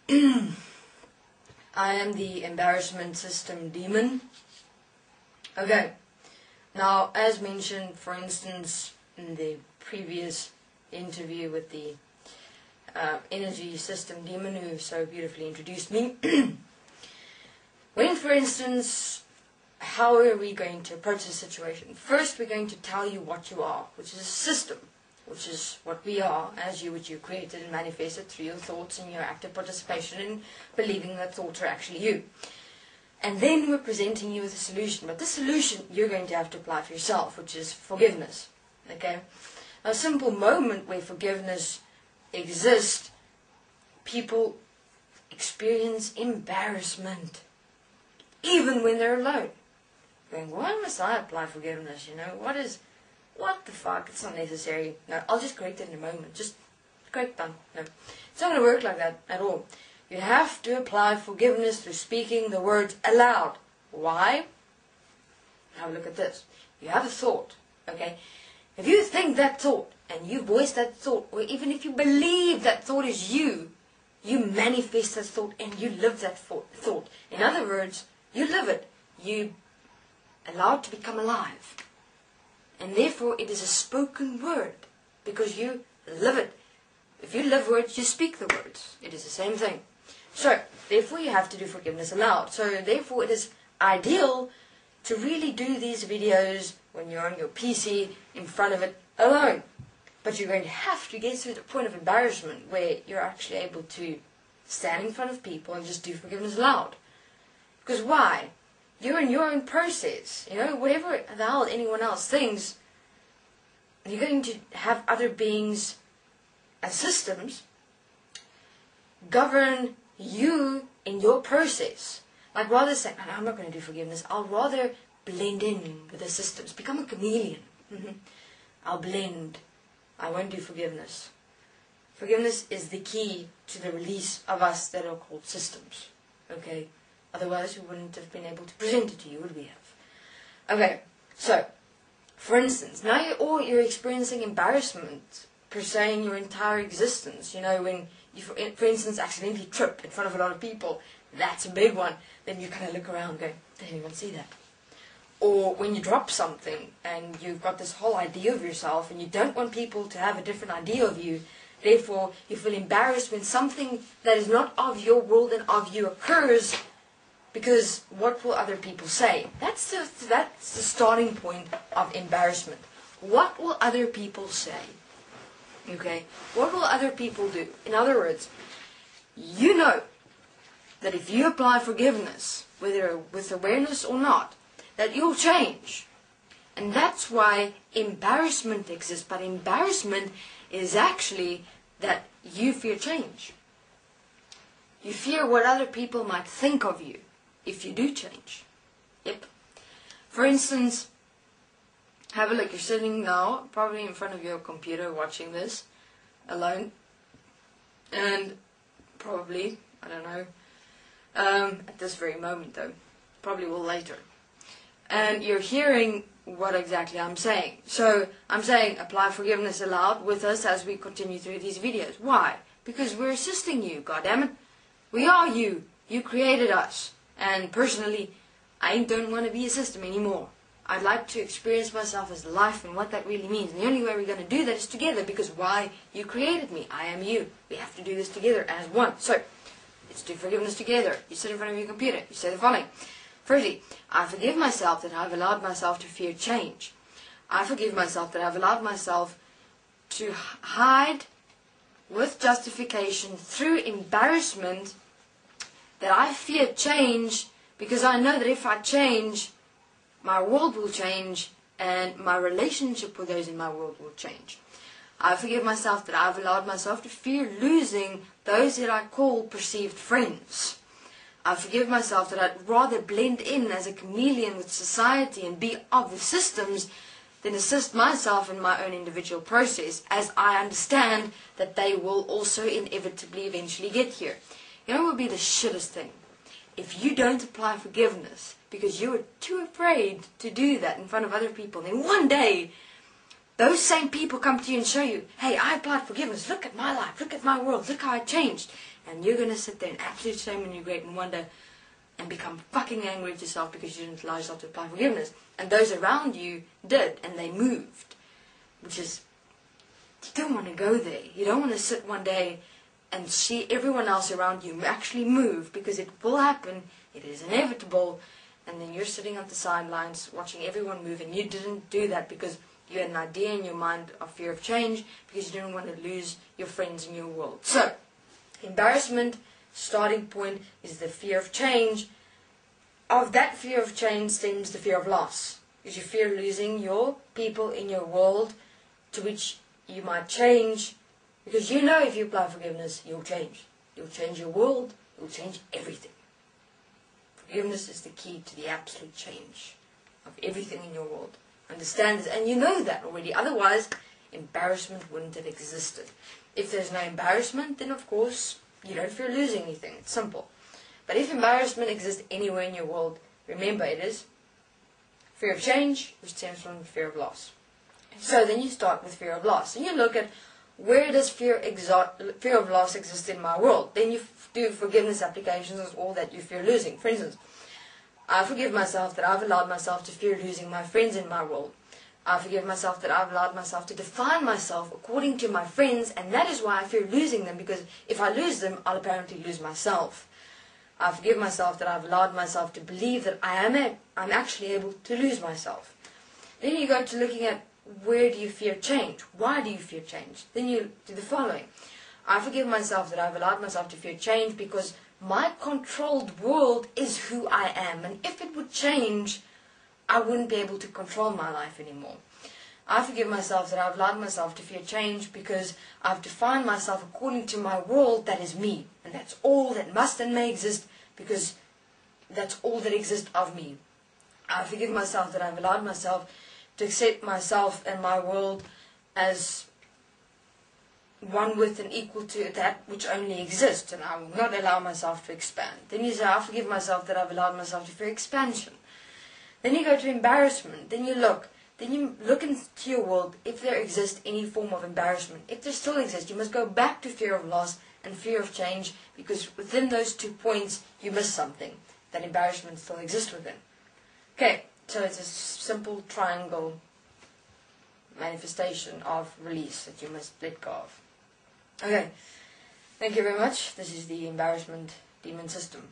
I am the embarrassment system demon. Okay, now as mentioned, for instance, in the previous interview with the energy system demon who so beautifully introduced me, when, for instance, how are we going to approach the situation? First, we're going to tell you what you are, which is a system, which is what we are as you, which you created and manifested through your thoughts and your active participation in believing that thoughts are actually you. And then we're presenting you with a solution. But the solution you're going to have to apply for yourself, which is forgiveness. Okay? A simple moment where forgiveness exists, people experience embarrassment, even when they're alone. Going, why must I apply forgiveness? What the fuck? It's not necessary. No, I'll just correct it in a moment. Just correct done. No, it's not going to work like that at all. You have to apply forgiveness through speaking the words aloud. Why? Have a look at this. You have a thought, okay? If you think that thought, and you voice that thought, or even if you believe that thought is you, you manifest that thought and you live that thought. In other words, you live it. You allow it to become alive. And therefore it is a spoken word, because you live it. If you live words, you speak the words. It is the same thing. So, therefore you have to do forgiveness aloud. So, therefore it is ideal to really do these videos when you're on your PC, in front of it, alone. But you're going to have to get to the point of embarrassment where you're actually able to stand in front of people and just do forgiveness aloud. Because why? You're in your own process. Whatever the hell anyone else thinks, you're going to have other beings as systems govern you in your process. Like rather say, no, I'm not going to do forgiveness. I'll rather blend in with the systems. Become a chameleon. I'll blend. I won't do forgiveness. Forgiveness is the key to the release of us that are called systems. Okay? Otherwise, we wouldn't have been able to present it to you, would we have? Okay, so, for instance, now you're experiencing embarrassment per se in your entire existence. When you, for instance, accidentally trip in front of a lot of people, that's a big one. Then you kind of look around going, did anyone see that? Or when you drop something and you've got this whole idea of yourself and you don't want people to have a different idea of you, therefore you feel embarrassed when something that is not of your world and of you occurs, because what will other people say? That's the starting point of embarrassment. What will other people say? Okay? What will other people do? In other words, you know that if you apply forgiveness, whether with awareness or not, that you'll change. And that's why embarrassment exists. But embarrassment is actually that you fear change. You fear what other people might think of you if you do change. Yep. For instance, have a look. You're sitting now, probably in front of your computer watching this, alone. And probably, I don't know, at this very moment though, probably will later. And you're hearing what exactly I'm saying. So, I'm saying apply forgiveness aloud with us as we continue through these videos. Why? Because we're assisting you, goddammit. We are you. You created us. And personally, I don't want to be a system anymore. I'd like to experience myself as life and what that really means. And the only way we're going to do that is together, because why? You created me. I am you. We have to do this together as one. So, let's do forgiveness together. You sit in front of your computer. You say the following. Firstly, I forgive myself that I've allowed myself to fear change. I forgive myself that I've allowed myself to hide with justification through embarrassment that I fear change, because I know that if I change, my world will change and my relationship with those in my world will change. I forgive myself that I've allowed myself to fear losing those that I call perceived friends. I forgive myself that I'd rather blend in as a chameleon with society and be of the systems than assist myself in my own individual process, as I understand that they will also inevitably eventually get here. You know what would be the shittest thing? If you don't apply forgiveness because you were too afraid to do that in front of other people, then one day those same people come to you and show you, hey, I applied forgiveness, look at my life, look at my world, look how I changed. And you're going to sit there in absolute shame and regret and wonder and become fucking angry at yourself because you didn't allow yourself to apply forgiveness. And those around you did, and they moved. Which is, you don't want to go there. You don't want to sit one day and see everyone else around you actually move, because it will happen, it is inevitable, and then you're sitting on the sidelines watching everyone move, and you didn't do that because you had an idea in your mind of fear of change, because you didn't want to lose your friends in your world. So, embarrassment, starting point, is the fear of change. Of that fear of change stems the fear of loss, because you fear losing your people in your world to which you might change, because you know if you apply forgiveness, you'll change. You'll change your world, you'll change everything. Forgiveness is the key to the absolute change of everything in your world. Understand this, and you know that already. Otherwise, embarrassment wouldn't have existed. If there's no embarrassment, then of course, you don't fear losing anything. It's simple. But if embarrassment exists anywhere in your world, remember it is fear of change, which stems from fear of loss. So then you start with fear of loss. And you look at, where does fear of loss exist in my world? Then you do forgiveness applications of all that you fear losing. For instance, I forgive myself that I've allowed myself to fear losing my friends in my world. I forgive myself that I've allowed myself to define myself according to my friends, and that is why I fear losing them, because if I lose them, I'll apparently lose myself. I forgive myself that I've allowed myself to believe that I'm actually able to lose myself. Then you go to looking at, where do you fear change? Why do you fear change? Then you do the following. I forgive myself that I've allowed myself to fear change because my controlled world is who I am. And if it would change, I wouldn't be able to control my life anymore. I forgive myself that I've allowed myself to fear change because I've defined myself according to my world that is me. And that's all that must and may exist, because that's all that exists of me. I forgive myself that I've allowed myself to accept myself and my world as one with and equal to that which only exists, and I will not allow myself to expand. Then you say, I forgive myself that I've allowed myself to fear expansion. Then you go to embarrassment. Then you look into your world, if there exists any form of embarrassment. If there still exists, you must go back to fear of loss and fear of change, because within those 2 points, you miss something. That embarrassment still exists within. Okay. So it's a simple triangle manifestation of release that you must let go of. Okay, thank you very much. This is the embarrassment demon system.